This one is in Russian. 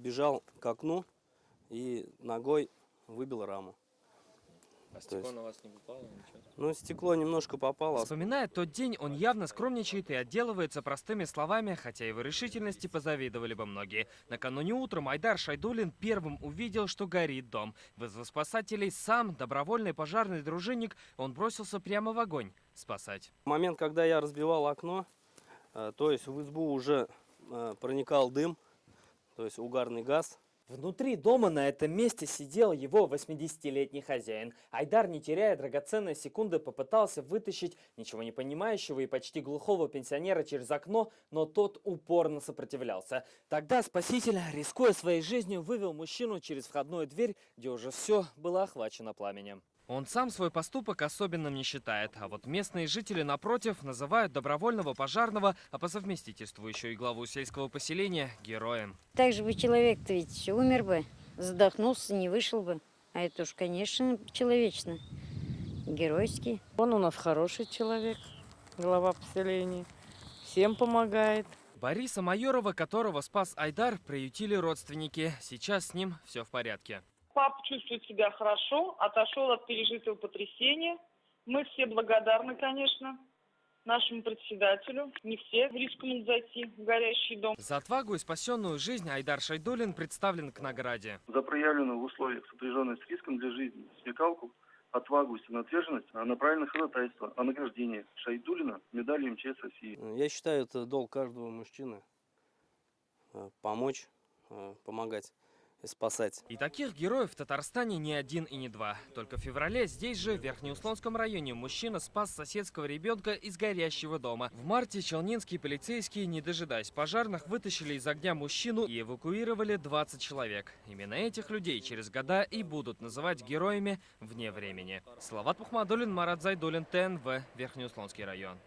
подбежал к окну и ногой выбил раму. А стекло на вас не попало? Ничего? Ну, стекло немножко попало. Вспоминая тот день, он явно скромничает и отделывается простыми словами, хотя его решительности позавидовали бы многие. Накануне утром Айдар Шайдуллин первым увидел, что горит дом. Вызвав спасателей, сам, добровольный пожарный дружинник, он бросился прямо в огонь спасать. В момент, когда я разбивал окно, то есть в избу уже проникал дым, то есть угарный газ. Внутри дома на этом месте сидел его 80-летний хозяин. Айдар, не теряя драгоценной секунды, попытался вытащить ничего не понимающего и почти глухого пенсионера через окно, но тот упорно сопротивлялся. Тогда спаситель, рискуя своей жизнью, вывел мужчину через входную дверь, где уже все было охвачено пламенем. Он сам свой поступок особенным не считает, а вот местные жители, напротив, называют добровольного пожарного, а по совместительству еще и главу сельского поселения, героем. Так же бы человек-то ведь умер бы, задохнулся, не вышел бы. А это уж, конечно, человечно, геройский. Он у нас хороший человек, глава поселения, всем помогает. Бориса Майорова, которого спас Айдар, приютили родственники. Сейчас с ним все в порядке. Папа чувствует себя хорошо, отошел от пережитого потрясения. Мы все благодарны, конечно, нашему председателю. Не все рискнут зайти в горящий дом. За отвагу и спасенную жизнь Айдар Шайдуллин представлен к награде. За проявленную в условиях, сопряженной с риском для жизни, смекалку, отвагу и самоотверженность, на правильное ходатайство о награждении Шайдуллина медалью МЧС России. Я считаю, это долг каждого мужчины помочь, помогать и спасать. И таких героев в Татарстане не один и не два. Только в феврале здесь же, в Верхнеуслонском районе, мужчина спас соседского ребенка из горящего дома. В марте челнинские полицейские, не дожидаясь пожарных, вытащили из огня мужчину и эвакуировали 20 человек. Именно этих людей через года и будут называть героями вне времени. Салават Мухмадуллин, Марат Зайдуллин, ТНВ, Верхнеуслонский район.